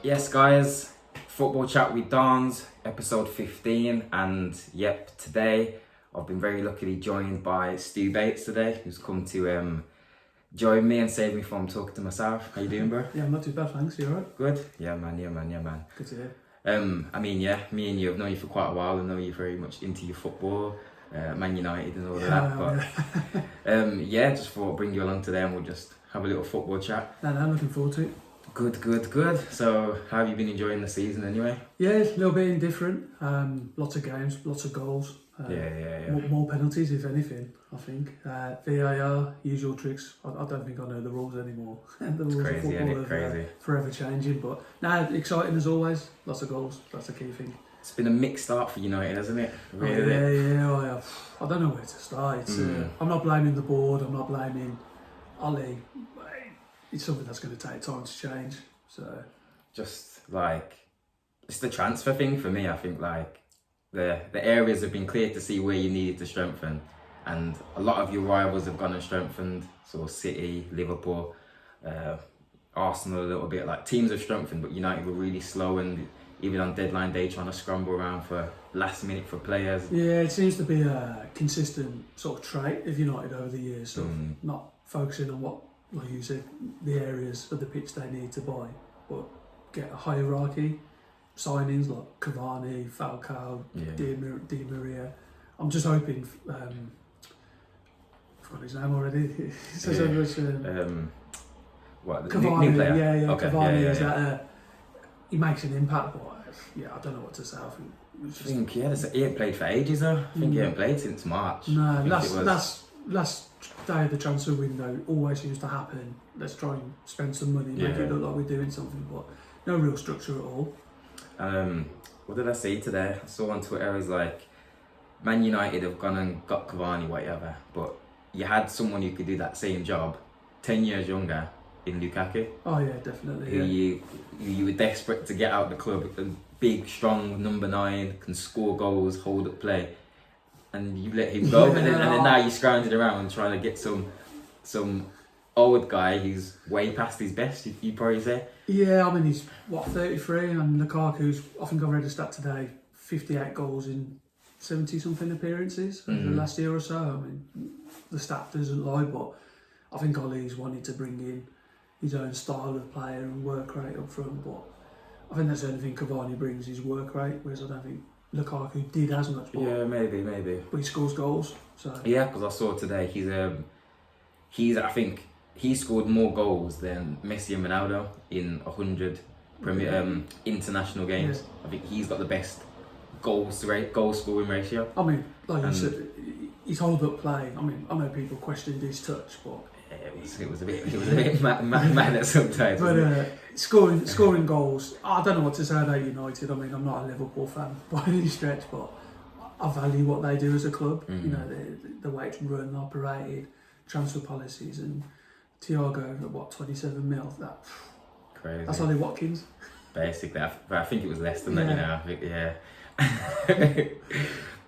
Yes, guys, Football Chat with Dons, episode 15, and yep, today I've been very luckily joined by Stu Bates today, who's come to join me and save me from talking to myself. How you doing, bro? Yeah, I'm not too bad, thanks. You alright? Good? Yeah, man. Good to hear. Me and you have known you for quite a while. I know you're very much into your football, Man United and all of that. But just thought I'd bring you along today and we'll just have a little football chat. No, I'm looking forward to it. Good. So, how have you been enjoying the season anyway? Yeah, a little bit indifferent. Lots of games, lots of goals. More penalties, if anything, I think. VAR, usual tricks. I don't think I know the rules anymore. The rules Crazy, of football are crazy. Forever changing. But exciting as always. Lots of goals. That's the key thing. It's been a mixed start for United, hasn't it? Really? I don't know where to start. It's, I'm not blaming the board. I'm not blaming Ollie. It's something that's going to take time to change. So, just like it's the transfer thing for me. I think like the areas have been clear to see where you needed to strengthen, and a lot of your rivals have gone and strengthened. So City, Liverpool, Arsenal a little bit. Like teams have strengthened, but United were really slow, and even on deadline day trying to scramble around for last minute for players. Yeah, it seems to be a consistent sort of trait of United over the years. So not focusing on what, like you said, the areas of the pitch they need to buy, but get a hierarchy, signings like Cavani, Falcao, Di Maria. I'm just hoping, I've forgot his name already. It says so much. What, the Cavani, new player? yeah. Okay, Cavani yeah. is that he makes an impact, but I don't know what to say. I think he ain't played for ages though. I think he hasn't played since March. No, last day of the transfer window always seems to happen. Let's try and spend some money, make it look like we're doing something, but no real structure at all. What did I say today? I saw on Twitter, it was like, Man United have gone and got Cavani, whatever, but you had someone who could do that same job 10 years younger in Lukaku. Oh yeah, definitely. You were desperate to get out the club, a big, strong number 9, can score goals, hold up play, and you let him go, and then now you're scrounging around trying to get some old guy who's way past his best, you'd probably say. Yeah, I mean he's 33, and Lukaku's, I think I read a stat today, 58 goals in 70 something appearances over the last year or so. I mean the stat doesn't lie, but I think Ollie's wanted to bring in his own style of player and work rate up front, but I think that's the only thing Cavani brings is work rate, whereas I don't think Lukaku did as much. Yeah, maybe. But he scores goals, so. Yeah, because I saw today I think he scored more goals than Messi and Ronaldo in 100 international games. Yeah. I think he's got the best goal scoring ratio. I mean, like you said, his hold up play. I mean, I know people questioned his touch, but it was a bit mad at sometimes. But scoring goals, I don't know what to say about United. I mean, I'm not a Liverpool fan by any stretch, but I value what they do as a club. You know, the way it's run, operated, transfer policies, and Thiago at 27 mil. Crazy. That's Ollie Watkins. Basically, I think it was less than that. You know, I think,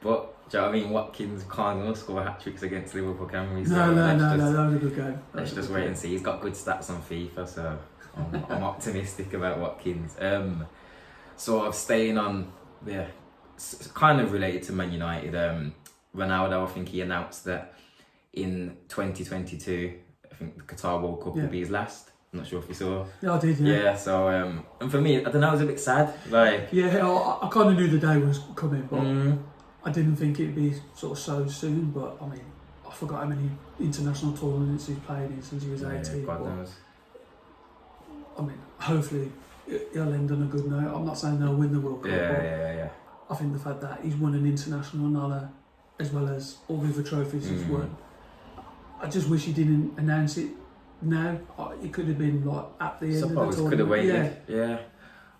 But do you know what I mean? Watkins can't score hat-tricks against Liverpool, can we? No, that was a good game. Let's just wait and see. He's got good stats on FIFA, so I'm optimistic about Watkins. Sort of staying on, kind of related to Man United. Ronaldo, I think he announced that in 2022, I think the Qatar World Cup will be his last. I'm not sure if you saw. Yeah, I did. Yeah. So and for me, I don't know, it was a bit sad. Like, I kind of knew the day was coming, but I didn't think it'd be sort of so soon. But I mean, I forgot how many international tournaments he's played in since he was 18. God knows. I mean, hopefully he'll end on a good note. I'm not saying they'll win the World Cup. Yeah. I think the fact that he's won an international honour as well as all the other trophies he's won. I just wish he didn't announce it now. It could have been like at the end of the tournament. Could have waited. Yeah.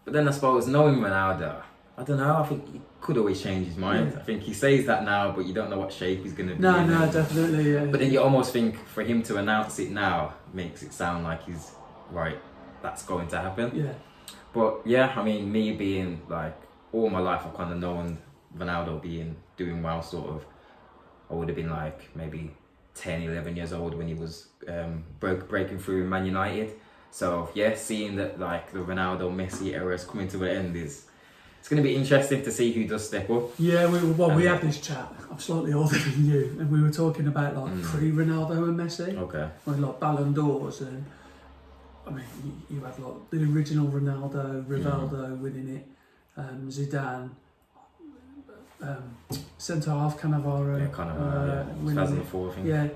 But then I suppose knowing Ronaldo, I don't know. I think he could always change his mind. I think he says that now, but you don't know what shape he's going to be in. No, definitely. Yeah. But then you almost think for him to announce it now makes it sound like he's right. That's going to happen. Yeah. But yeah, I mean, me being like all my life, I've kind of known Ronaldo doing well. Sort of, I would have been like maybe 10, 11 years old when he was breaking through in Man United. So yeah, seeing that like the Ronaldo Messi era is coming to an end is it's going to be interesting to see who does step up. Yeah, we had this chat. I'm slightly older than you, and we were talking about like pre-Ronaldo and Messi. Okay. When like Ballon d'Ors, and I mean you had like the original Ronaldo, Rivaldo winning it, Zidane, centre half Cannavaro, Yeah, kind of. winning it. 2004, I think. Yeah,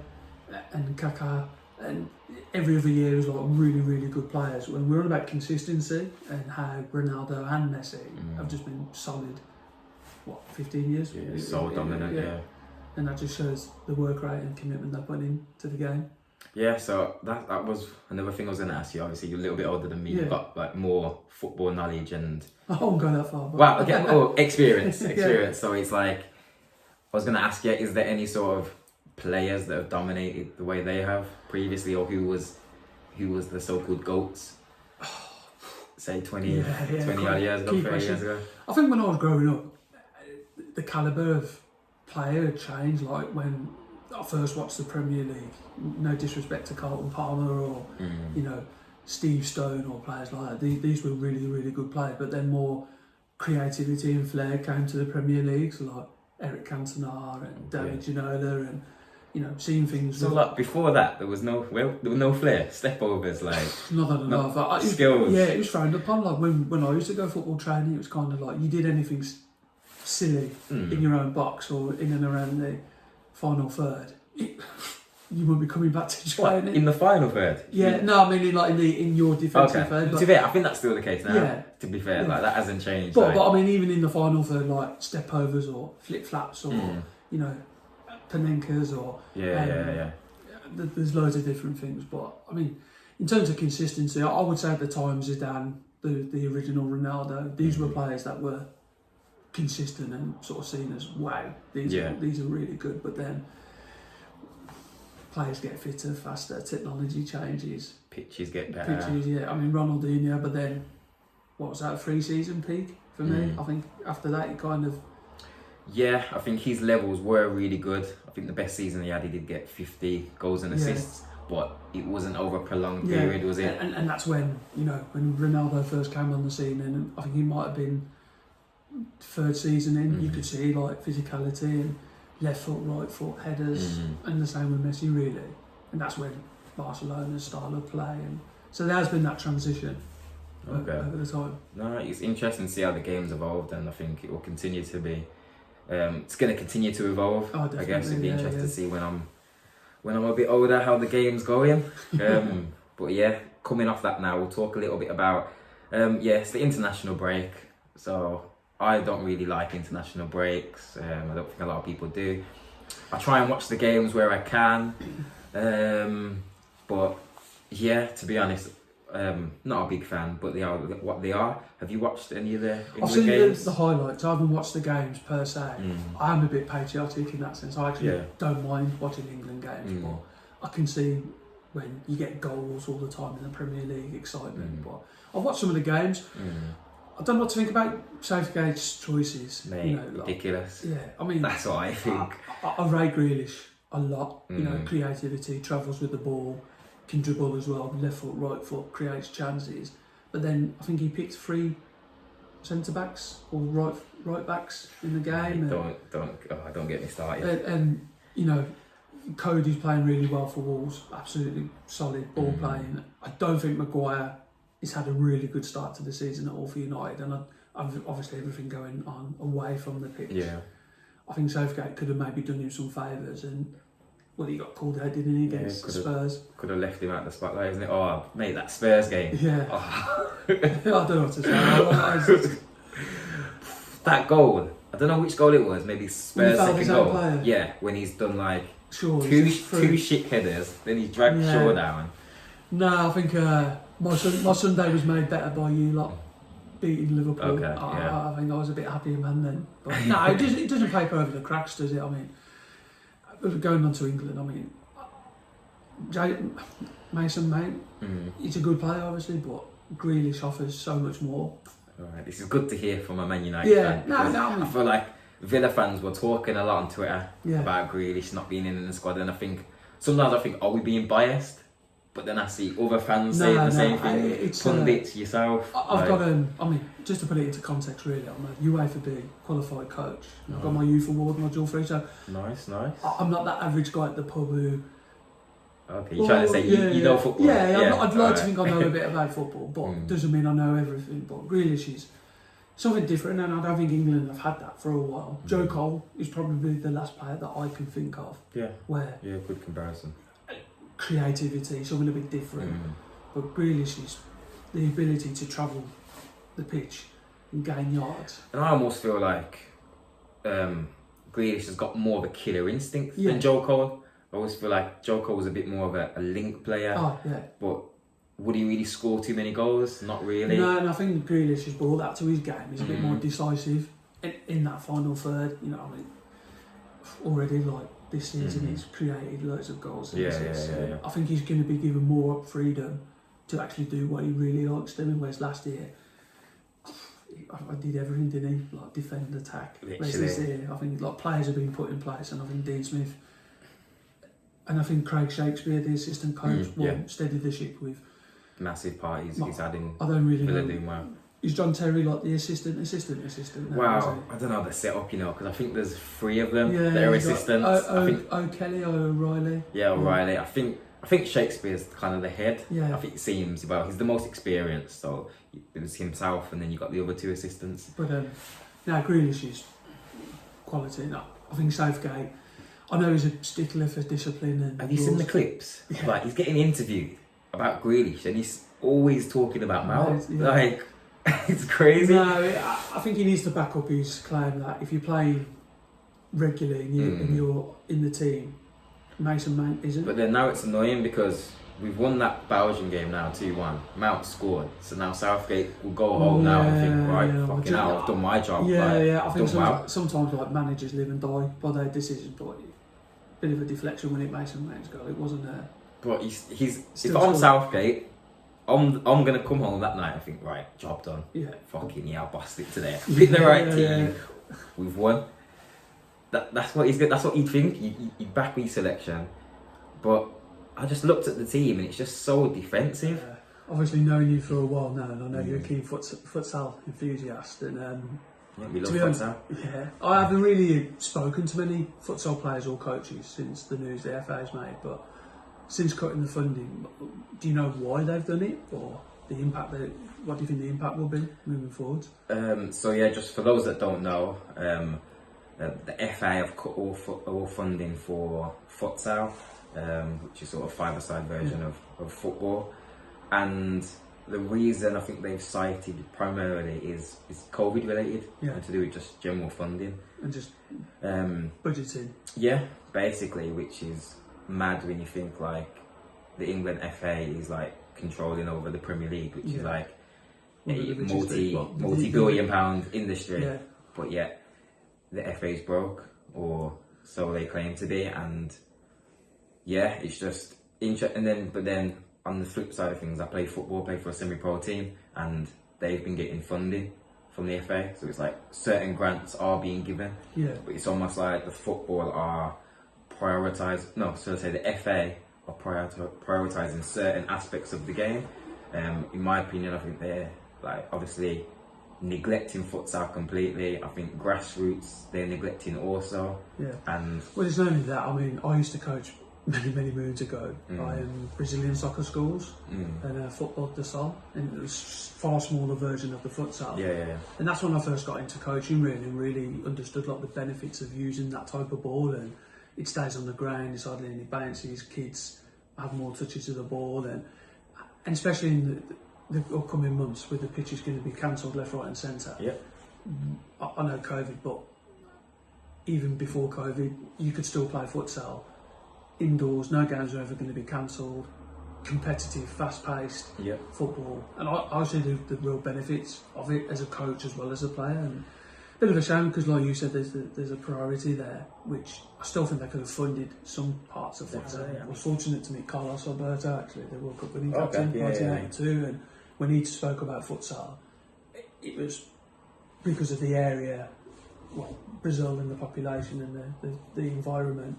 and Kaká, and every other year was like really, really good players. When we're on about consistency and how Ronaldo and Messi have just been solid, 15 years? Yeah, so dominant, yeah. And that just shows the work rate and commitment they're putting into the game. Yeah, so that was another thing I was going to ask you. Obviously, you're a little bit older than me. Yeah. You've got like more football knowledge and I won't go that far. But well, okay, experience. So it's like I was going to ask you: is there any sort of players that have dominated the way they have previously, or who was the so-called goats? Say 20 odd years ago, 30 years ago. I think when I was growing up, the calibre of player had changed. Like when I first watched the Premier League, no disrespect to Carlton Palmer or Steve Stone or players like that. These were really, really good players, but then more creativity and flair came to the Premier League, so like Eric Cantona and David Ginola, and seeing things. So like before that, there was no flair, step overs, like not enough skills. Yeah, it was frowned upon. Like when I used to go football training, it was kind of like you did anything silly in your own box or in and around the final third, you won't be coming back to training. In the final third? Yeah, no, I mean in your defensive third. To be fair, I think that's still the case now. Yeah. To be fair, like that hasn't changed. But I mean, even in the final third, like step overs or flip flaps or Panenkas or there's loads of different things. But I mean, in terms of consistency, I would say at the time Zidane, the original Ronaldo, these were players that were consistent and sort of seen as wow, these are really good. But then players get fitter, faster, technology changes, pitches get better. I mean Ronaldinho, but then what was that, a 3-season peak for me? I think after that he kind of I think his levels were really good. I think the best season he had, he did get 50 goals and assists, but it wasn't over a prolonged period, was it? And that's when when Ronaldo first came on the scene, and I think he might have been third season in, you could see like physicality and left foot, right foot, headers, and the same with Messi really. And that's when Barcelona's style of play, and so there has been that transition over the time. No, it's interesting to see how the game's evolved, and I think it will continue to be. It's going to continue to evolve. Oh, I guess it'd be interesting to see when I'm a bit older how the game's going. But yeah, coming off that now, we'll talk a little bit about it's the international break. So I don't really like international breaks. I don't think a lot of people do. I try and watch the games where I can. But yeah, to be honest, not a big fan, but they are what they are. Have you watched any of the I've seen games? The highlights. I haven't watched the games per se. I am a bit patriotic in that sense. I actually don't mind watching England games, but I can see when you get goals all the time in the Premier League, excitement. But I've watched some of the games. I don't know what to think about Southgate's choices. Mate, ridiculous. I mean that's what I think. I rate Grealish a lot. Creativity, travels with the ball, can dribble as well, left foot, right foot, creates chances. But then I think he picked 3 centre backs or right backs in the game. Don't get me started. And Cody's playing really well for Wolves. Absolutely solid ball playing. I don't think Maguire has had a really good start to the season at all for United, and obviously everything going on away from the pitch. Yeah. I think Southgate could have maybe done him some favours, and he got called out, didn't he, against Spurs? Could have left him out the spotlight, isn't it? Oh, mate, that Spurs game. Yeah. Oh. I don't know what to say. That goal, I don't know which goal it was, maybe Spurs' second goal. Player. Yeah, when he's done like Shaw, two shit headers, then he's dragged Shaw down. No, I think my Sunday was made better by you lot beating Liverpool. Okay, I think I was a bit happier man then. But no, it doesn't paper over the cracks, does it? I mean, going on to England, I mean, Mason Mount, he's a good player obviously, but Grealish offers so much more. Alright, this is good to hear from a Man United fan. I feel like Villa fans were talking a lot on Twitter about Grealish not being in the squad, and I think sometimes are we being biased? But But then I see other fans saying the same thing. It's pundits, yourself. I've got I mean, just to put it into context, really, I'm a UEFA B qualified coach. I've got my youth award module 3, so nice. I'm not that average guy at the pub who. Okay, you're trying to say you know football. Yeah, I'd like to think I know a bit about football, but doesn't mean I know everything. But Grealish is something different, and I don't think England have had that for a while. Joe Cole is probably the last player that I can think of. Yeah. Where Good comparison. Creativity, something a bit different. But Grealish is the ability to travel the pitch and gain yards. And I almost feel like Grealish has got more of a killer instinct than Joe Cole. I always feel like Joe Cole was a bit more of a link player. Oh, yeah. But would he really score too many goals? Not really. No, and I think Grealish has brought that to his game. He's a bit more decisive in that final third. You know, I mean, already like this season he's created loads of goals. Yeah. I think he's going to be given more freedom to actually do what he really likes doing. Whereas last year, I did everything, didn't he? Like defend, attack. Whereas this year, I think like players have been put in place, and I think Dean Smith and I think Craig Shakespeare, the assistant coach, steadied the ship with massive parties. He's had in. I don't really know. Doing well. Is John Terry like the assistant? Now, wow, I don't know the setup, because I think there's 3 of them that are assistants. I think O'Kelly or O'Reilly. Yeah, O'Reilly. I think Shakespeare's kind of the head. Yeah. I think it seems he's the most experienced, so it was himself, and then you got the other 2 assistants. But now Grealish is quality. No, I think Southgate. I know he's a stickler for discipline. And have you seen the clips? Yeah. Like he's getting interviewed about Grealish, and he's always talking about Mount. Yeah. Like it's crazy. No, I think he needs to back up his claim that if you play regularly and you're in the team, Mason Mount isn't. But then now it's annoying because we've won that Belgian game now 2-1. Mount scored, so now Southgate will go home now and think, fucking hell, I've done my job. I think sometimes like managers live and die by their decisions, but bit of a deflection when it Mason Mount's goal. It wasn't there. But he's if I'm Southgate, I'm gonna come home that night and think, right, job done. Yeah. Fucking yeah, I bossed it today. Pick the right team. We've won. That's what that's what you'd think. You'd back your selection. But I just looked at the team and it's just so defensive. Obviously known you for a while now, and I know you're a keen futsal enthusiast, and we love futsal. I haven't really spoken to many futsal players or coaches since the news the FA's made, but since cutting the funding, do you know why they've done it, or the impact what do you think the impact will be moving forward? Just for those that don't know, the FA have cut all funding for futsal, which is sort of five-a-side version of football, and the reason I think they've cited primarily is COVID related, and to do with just general funding and just budgeting. Yeah, basically, which is mad when you think like the England FA is like controlling over the Premier League, which is like a multi-billion pound industry, but yet the FA's broke, or so they claim to be, and it's just interesting. But then on the flip side of things, I play football, play for a semi-pro team, and they've been getting funding from the FA, so it's like certain grants are being given, but it's almost like the football are the FA are prioritising certain aspects of the game. In my opinion, I think they're like obviously neglecting futsal completely. I think grassroots they're neglecting also. And well, it's not only that. I mean, I used to coach many moons ago Brazilian soccer schools and football de sol, and it was far smaller version of the futsal. And that's when I first got into coaching, really understood like the benefits of using that type of ball, and it stays on the ground, it's hardly any bounces, kids have more touches of the ball, and especially in the upcoming months with the pitches going to be cancelled left, right and centre. I know COVID, but even before COVID, you could still play futsal indoors, no games are ever going to be cancelled, competitive, fast-paced football, and I see the real benefits of it as a coach as well as a player. And a bit of a shame because, like you said, there's a priority there, which I still think they could have funded some parts of futsal. I was fortunate to meet Carlos Alberto, actually, the World Cup winning captain, 1982, and when he spoke about futsal, it was because of the area, Brazil and the population and the environment.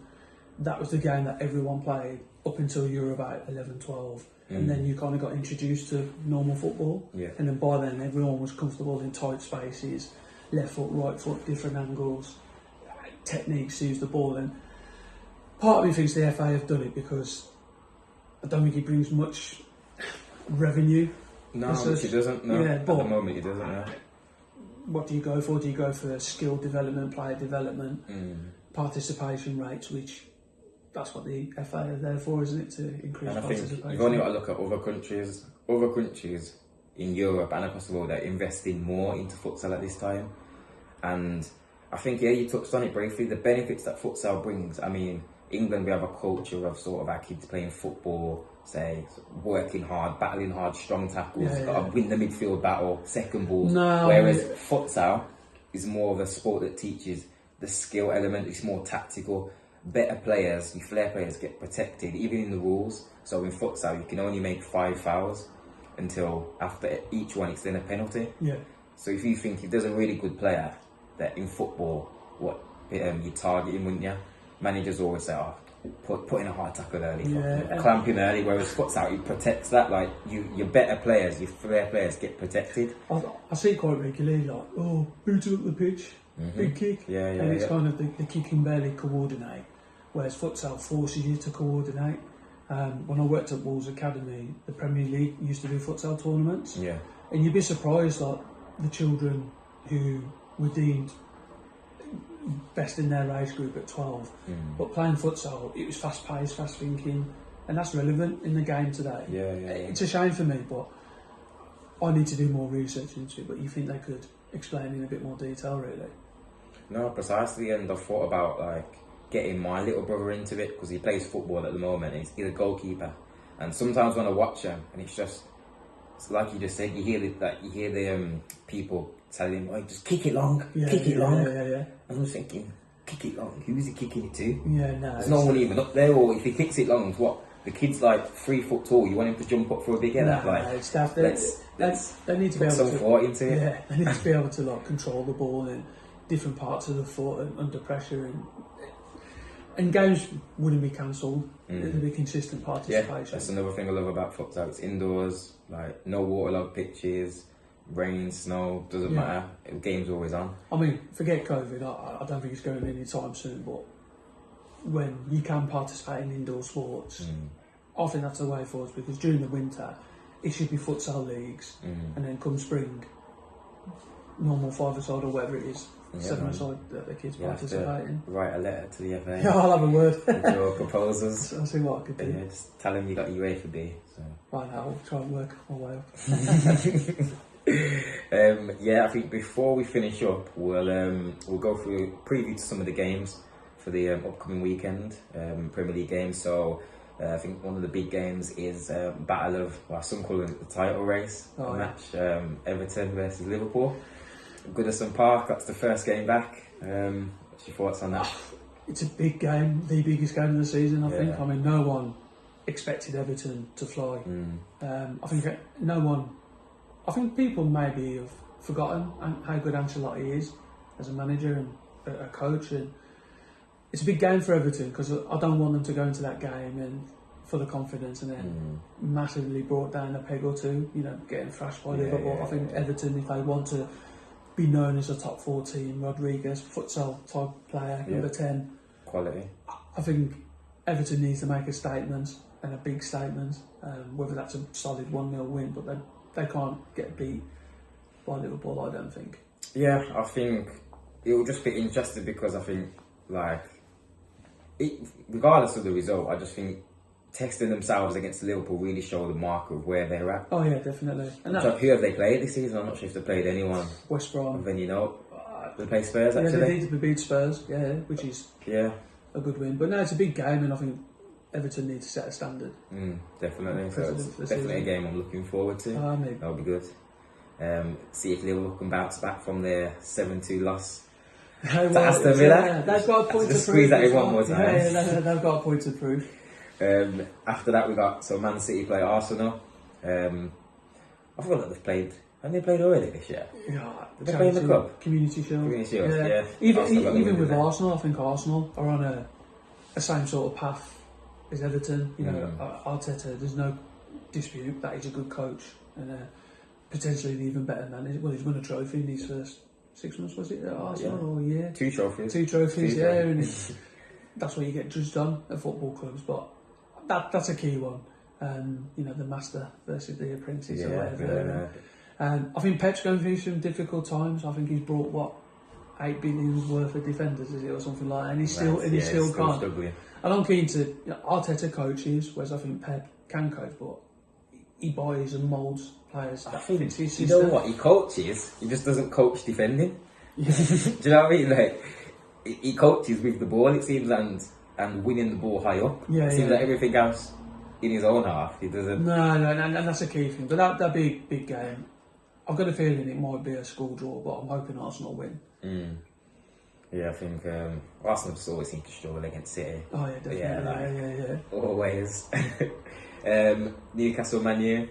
that was the game that everyone played up until you were about 11, 12. And then you kind of got introduced to normal football. Yeah. And then by then everyone was comfortable in tight spaces, left foot, right foot, different angles, techniques to use the ball. And part of me thinks the FA have done it because I don't think it brings much revenue. No, which it doesn't. No, yeah, at but the moment it doesn't. No. what do you go for? Do you go for skill development, player development, participation rates, which that's what the FA are there for, isn't it? To increase And I participation. think you've only got to look at other countries. Other countries in Europe and across the world that are investing more into futsal at this time. And I think, yeah, you touched on it briefly, the benefits that futsal brings. I mean, England, we have a culture of sort of our kids playing football, say, working hard, battling hard, strong tackles, got to win the midfield battle, second balls. No, Whereas futsal is more of a sport that teaches the skill element, it's more tactical. Better players, your flair players get protected, even in the rules. So in futsal, you can only make 5 fouls until after each one it's then a penalty. Yeah. So if you think if there's a really good player that in football, what you target him, wouldn't you? Managers always say, "Oh, put in a hard tackle early, clamp him early." Whereas futsal, it protects that. Like your better players, your flair players get protected. I see it quite regularly, like, oh, booted up the pitch, big kick, and it's kind of the kick can barely coordinate. Whereas futsal forces you to coordinate. When I worked at Wolves Academy, the Premier League used to do futsal tournaments. Yeah. And you'd be surprised, like, the children who were deemed best in their age group at 12. But playing futsal, it was fast paced, fast thinking, and that's relevant in the game today. Yeah. It's a shame for me, but I need to do more research into it. But you think they could explain in a bit more detail, really? No, precisely. And I thought about like getting my little brother into it because he plays football at the moment. He's a goalkeeper, and sometimes when I watch him, and it's like you just said, you hear the people telling him, "Oh, just kick it long, kick it long." Yeah. And I was thinking, kick it long. Who is he kicking it to? Yeah, no. There's no one even up there. Or if he kicks it long, what? The kid's like 3 foot tall. You want him to jump up for a big header? No, it's daft. They need to be put able some thought into it. Yeah, they need to be able to like control the ball in different parts of the foot and under pressure, and games wouldn't be cancelled. It'd be consistent participation. Yeah, that's another thing I love about futsal. It's indoors, like no waterlogged pitches, rain, snow, doesn't matter. The game's always on. I mean, forget COVID. I don't think it's going anytime soon. But when you can participate in indoor sports, I think that's the way forward, because during the winter it should be futsal leagues, and then come spring, normal 5-a-side or whatever it is. 7-a-side that the kids participate in. Write a letter to the FA. Yeah, I'll have a word. With your proposals. I'll see what I could do. Yeah, just tell them you got UEFA B. So. Right now, I'll try and work my way up. I think before we finish up, we'll go through a preview to some of the games for the upcoming weekend, Premier League games. So I think one of the big games is battle of, well, some call it the title race match, Everton versus Liverpool. Goodison Park, that's the first game back. What's your thoughts on that? It's a big game, the biggest game of the season, I think. I mean, no one expected Everton to fly. I think people maybe have forgotten how good Ancelotti is as a manager and a coach, and it's a big game for Everton because I don't want them to go into that game and full of confidence and then massively brought down a peg or two, getting thrashed by Liverpool. I think Everton, if they want to be known as a top 4 team, Rodriguez, futsal type player, number 10. Quality. I think Everton needs to make a statement, and a big statement, whether that's a solid 1-0 win, but they can't get beat by Liverpool, I don't think. Yeah, I think it will just be interesting because I think, regardless of the result, I just think testing themselves against Liverpool really show the mark of where they're at. Oh yeah, definitely. And who have they played this season? I'm not sure if they played anyone. West Brom. Then they play Spurs actually. Yeah, they need to beat Spurs. Yeah, which is a good win. But no, it's a big game, and I think Everton need to set a standard. Definitely. So it's definitely a game I'm looking forward to. That'll be good. See if Liverpool can bounce back from their 7-2 loss. To Aston Villa. Yeah, they've got a point to prove. Squeeze that in one more time. They've got a point to prove. After that, we got Man City play Arsenal. I forgot that they've played. Haven't they played already this year? Yeah, did they play in the cup? Community Shield. Community Shield. Yeah. Even with Arsenal, I think Arsenal are on a the same sort of path as Everton. You know, Arteta, there's no dispute that he's a good coach and potentially an even better manager. Well, he's won a trophy in his first 6 months, was it, at Arsenal, or a year? 2 trophies. 2 trophies, yeah, and that's what you get judged on at football clubs, but that's a key one. You know, the master versus the apprentice or whatever. I think Pep's going through some difficult times. I think he's brought, 8 billion worth of defenders, is it, or something like that, and he's still can't. Struggling. And I'm keen to, Arteta coaches, whereas I think Pep can coach, but he buys and moulds players that fits his system. You know what, he coaches, he just doesn't coach defending. Do you know what I mean? Like, he coaches with the ball, it seems, and winning the ball high up. It seems like everything else in his own half, he doesn't. No, and that's a key thing. But that big game, I've got a feeling it might be a school draw, but I'm hoping Arsenal win. Yeah, I think Arsenal just always seem to struggle against City. Oh yeah, definitely. Yeah. Always. Newcastle, Man U.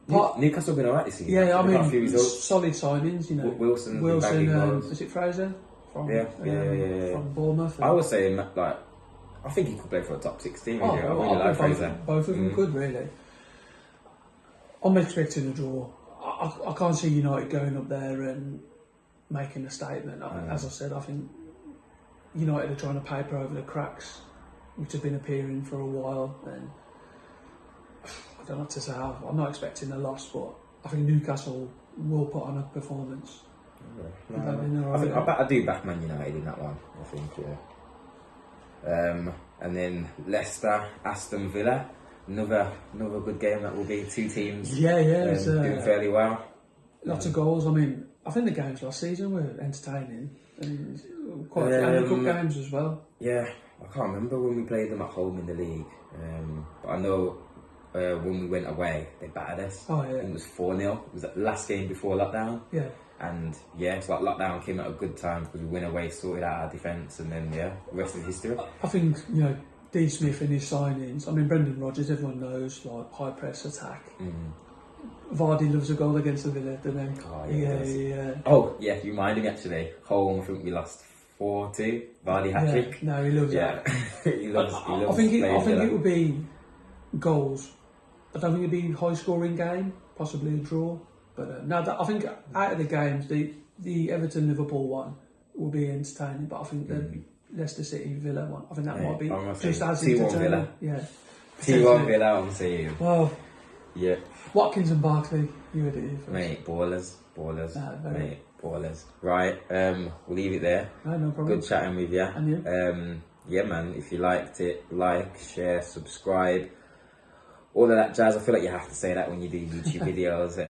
Newcastle have been alright this season. Yeah, I mean, solid signings. You know, Wilson. Is it Fraser? From Bournemouth. I was saying like, I think he could play for a top 6 team. I really like Fraser. Both of them could really. I'm expecting a draw. I can't see United going up there and making a statement. As I said, I think United are trying to paper over the cracks which have been appearing for a while, and I don't know what to say. I'm not expecting a loss, but I think Newcastle will put on a performance. I bet I do back Man United in that one. I think, and then Leicester, Aston Villa. Another good game that will be 2 teams. Doing fairly well. Lots of goals. I mean, I think the games last season were entertaining and quite good games as well. Yeah, I can't remember when we played them at home in the league, but I know when we went away they battered us. Oh yeah, I think it was 4-0. It was the last game before lockdown. Yeah. And it's like lockdown came at a good time because we went away, sorted out our defence, and then the rest is history. I think Dean Smith and his signings. I mean, Brendan Rodgers, everyone knows, like high press attack. Vardy loves a goal against the Villa, doesn't he? Oh yeah. Oh yeah, you reminded me actually. Home, I think we lost 4-2. Vardy hat trick. Yeah, no, he loves that. he loves. I think it would be goals. I don't think it'd be a high scoring game, possibly a draw. But I think out of the games, the Everton Liverpool one will be entertaining. But I think the Leicester City Villa one, I think that might be just as entertaining. Villa. Yeah. 2-1 Villa, I'm saying. Well, yeah. Watkins and Barkley, you heard it here first. Mate, ballers. Mate, ballers. Right, we'll leave it there. No problem. Good chatting with you. And you? Yeah, man, if you liked it, like, share, subscribe, all of that jazz. I feel like you have to say that when you do YouTube videos.